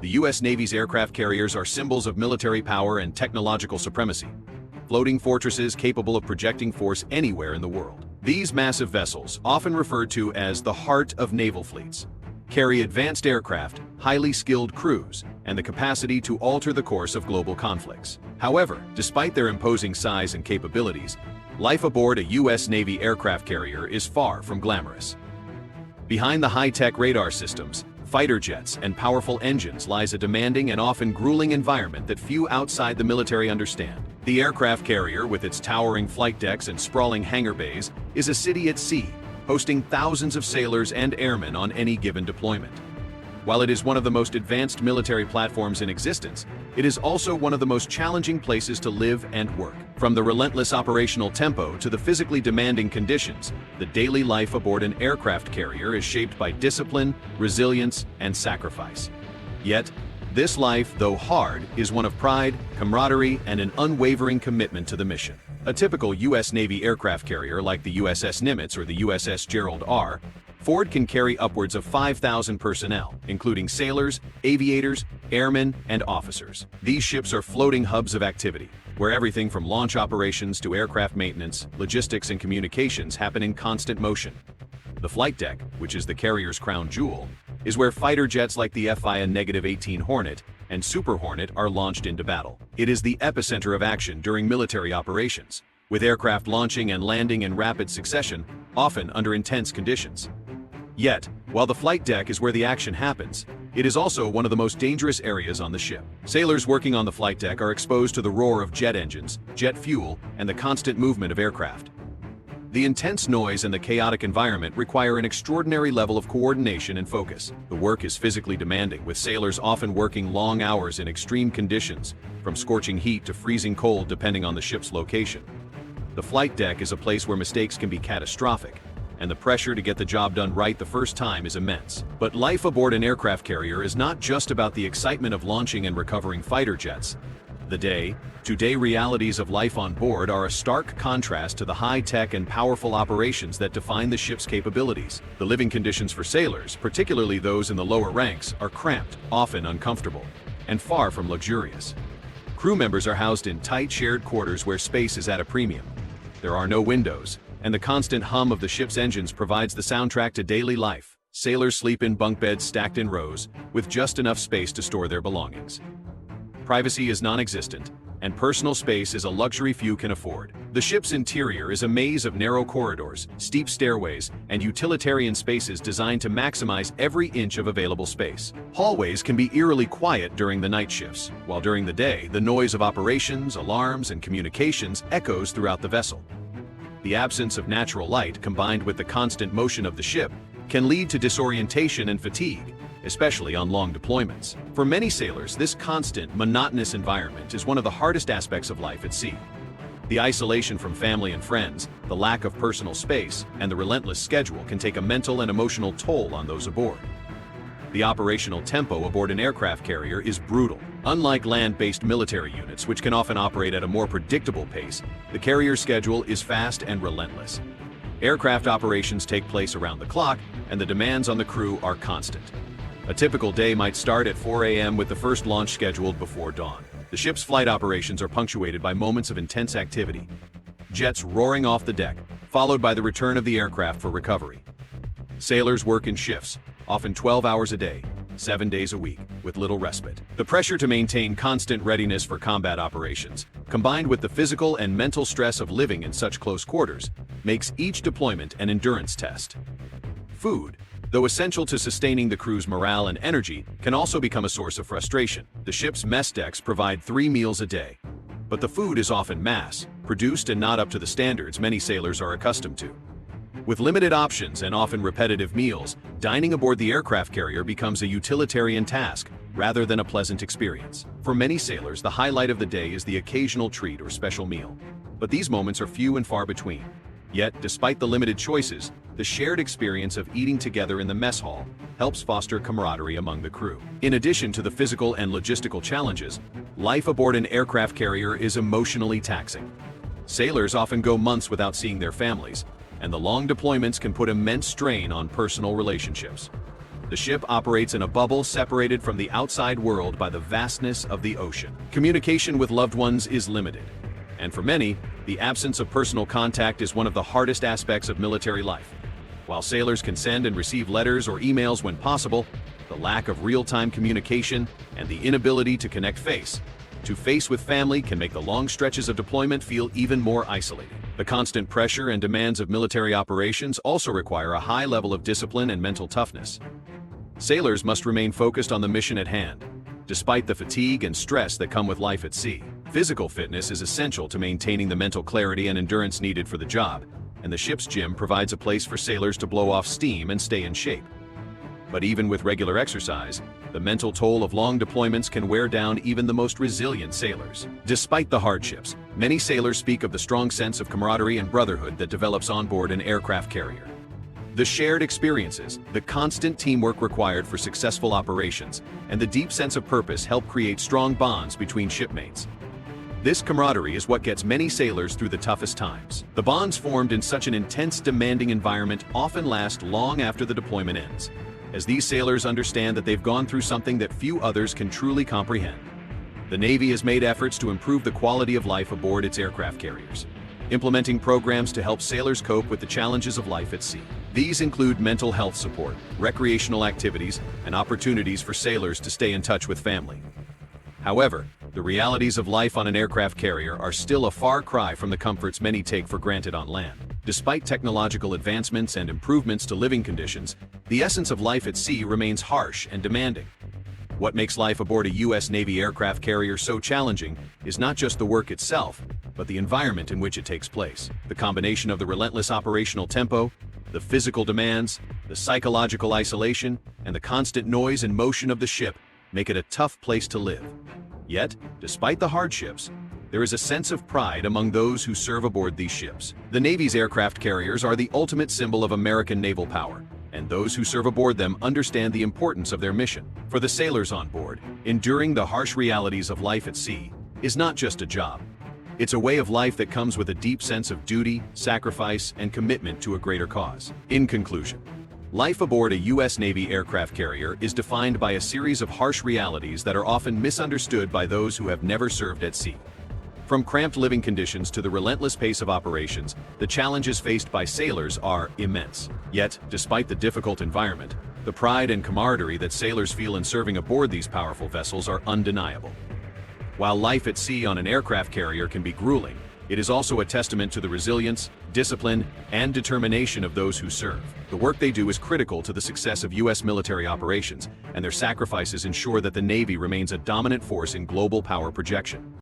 The U.S. Navy's aircraft carriers are symbols of military power and technological supremacy, floating fortresses capable of projecting force anywhere in the world. These massive vessels, often referred to as the heart of naval fleets, carry advanced aircraft, highly skilled crews, and the capacity to alter the course of global conflicts. However, despite their imposing size and capabilities, life aboard a U.S. Navy aircraft carrier is far from glamorous. Behind the high-tech radar systems, fighter jets, and powerful engines lies a demanding and often grueling environment that few outside the military understand. The aircraft carrier, with its towering flight decks and sprawling hangar bays, is a city at sea, hosting thousands of sailors and airmen on any given deployment. While it is one of the most advanced military platforms in existence, it is also one of the most challenging places to live and work. From the relentless operational tempo to the physically demanding conditions, the daily life aboard an aircraft carrier is shaped by discipline, resilience, and sacrifice. Yet, this life, though hard, is one of pride, camaraderie, and an unwavering commitment to the mission. A typical U.S. Navy aircraft carrier like the USS Nimitz or the USS Gerald R. Ford can carry upwards of 5,000 personnel, including sailors, aviators, airmen, and officers. These ships are floating hubs of activity, where everything from launch operations to aircraft maintenance, logistics, and communications happen in constant motion. The flight deck, which is the carrier's crown jewel, is where fighter jets like the F-18 Hornet and Super Hornet are launched into battle. It is the epicenter of action during military operations, with aircraft launching and landing in rapid succession, often under intense conditions. Yet, while the flight deck is where the action happens, it is also one of the most dangerous areas on the ship. Sailors working on the flight deck are exposed to the roar of jet engines, jet fuel, and the constant movement of aircraft. The intense noise and the chaotic environment require an extraordinary level of coordination and focus. The work is physically demanding, with sailors often working long hours in extreme conditions, from scorching heat to freezing cold depending on the ship's location. The flight deck is a place where mistakes can be catastrophic, and the pressure to get the job done right the first time is immense. But life aboard an aircraft carrier is not just about the excitement of launching and recovering fighter jets. The day-to-day realities of life on board are a stark contrast to the high-tech and powerful operations that define the ship's capabilities. The living conditions for sailors, particularly those in the lower ranks, are cramped, often uncomfortable, and far from luxurious. Crew members are housed in tight shared quarters where space is at a premium. There are no windows, and the constant hum of the ship's engines provides the soundtrack to daily life. Sailors sleep in bunk beds stacked in rows, with just enough space to store their belongings. Privacy is non-existent, and personal space is a luxury few can afford. The ship's interior is a maze of narrow corridors, steep stairways, and utilitarian spaces designed to maximize every inch of available space. Hallways can be eerily quiet during the night shifts, while during the day, the noise of operations, alarms, and communications echoes throughout the vessel. The absence of natural light, combined with the constant motion of the ship, can lead to disorientation and fatigue, especially on long deployments. For many sailors, this constant, monotonous environment is one of the hardest aspects of life at sea. The isolation from family and friends, the lack of personal space, and the relentless schedule can take a mental and emotional toll on those aboard. The operational tempo aboard an aircraft carrier is brutal. Unlike land-based military units, which can often operate at a more predictable pace, the carrier's schedule is fast and relentless. Aircraft operations take place around the clock, and the demands on the crew are constant. A typical day might start at 4 a.m. with the first launch scheduled before dawn. The ship's flight operations are punctuated by moments of intense activity, jets roaring off the deck, followed by the return of the aircraft for recovery. Sailors work in shifts, often 12 hours a day, 7 days a week, with little respite. The pressure to maintain constant readiness for combat operations, combined with the physical and mental stress of living in such close quarters, makes each deployment an endurance test. Food, though essential to sustaining the crew's morale and energy, can also become a source of frustration. The ship's mess decks provide 3 meals a day, but the food is often mass-produced and not up to the standards many sailors are accustomed to. With limited options and often repetitive meals, dining aboard the aircraft carrier becomes a utilitarian task rather than a pleasant experience. For many sailors, the highlight of the day is the occasional treat or special meal, but these moments are few and far between. Yet, despite the limited choices, the shared experience of eating together in the mess hall helps foster camaraderie among the crew. In addition to the physical and logistical challenges, life aboard an aircraft carrier is emotionally taxing. Sailors often go months without seeing their families, and the long deployments can put immense strain on personal relationships. The ship operates in a bubble separated from the outside world by the vastness of the ocean. Communication with loved ones is limited, and for many, the absence of personal contact is one of the hardest aspects of military life. While sailors can send and receive letters or emails when possible, the lack of real-time communication and the inability to connect face-to-face with family can make the long stretches of deployment feel even more isolating. The constant pressure and demands of military operations also require a high level of discipline and mental toughness. Sailors must remain focused on the mission at hand, despite the fatigue and stress that come with life at sea. Physical fitness is essential to maintaining the mental clarity and endurance needed for the job, and the ship's gym provides a place for sailors to blow off steam and stay in shape. But even with regular exercise, the mental toll of long deployments can wear down even the most resilient sailors. Despite the hardships, many sailors speak of the strong sense of camaraderie and brotherhood that develops on board an aircraft carrier. The shared experiences, the constant teamwork required for successful operations, and the deep sense of purpose help create strong bonds between shipmates. This camaraderie is what gets many sailors through the toughest times. The bonds formed in such an intense, demanding environment often last long after the deployment ends, as these sailors understand that they've gone through something that few others can truly comprehend. The Navy has made efforts to improve the quality of life aboard its aircraft carriers, implementing programs to help sailors cope with the challenges of life at sea. These include mental health support, recreational activities, and opportunities for sailors to stay in touch with family. However, the realities of life on an aircraft carrier are still a far cry from the comforts many take for granted on land. Despite technological advancements and improvements to living conditions, the essence of life at sea remains harsh and demanding. What makes life aboard a U.S. Navy aircraft carrier so challenging is not just the work itself, but the environment in which it takes place. The combination of the relentless operational tempo, the physical demands, the psychological isolation, and the constant noise and motion of the ship make it a tough place to live. Yet, despite the hardships, there is a sense of pride among those who serve aboard these ships. The Navy's aircraft carriers are the ultimate symbol of American naval power, and those who serve aboard them understand the importance of their mission. For the sailors on board, enduring the harsh realities of life at sea is not just a job. It's a way of life that comes with a deep sense of duty, sacrifice, and commitment to a greater cause. In conclusion, life aboard a U.S. Navy aircraft carrier is defined by a series of harsh realities that are often misunderstood by those who have never served at sea. From cramped living conditions to the relentless pace of operations, the challenges faced by sailors are immense. Yet, despite the difficult environment, the pride and camaraderie that sailors feel in serving aboard these powerful vessels are undeniable. While life at sea on an aircraft carrier can be grueling, it is also a testament to the resilience, discipline, and determination of those who serve. The work they do is critical to the success of U.S. military operations, and their sacrifices ensure that the Navy remains a dominant force in global power projection.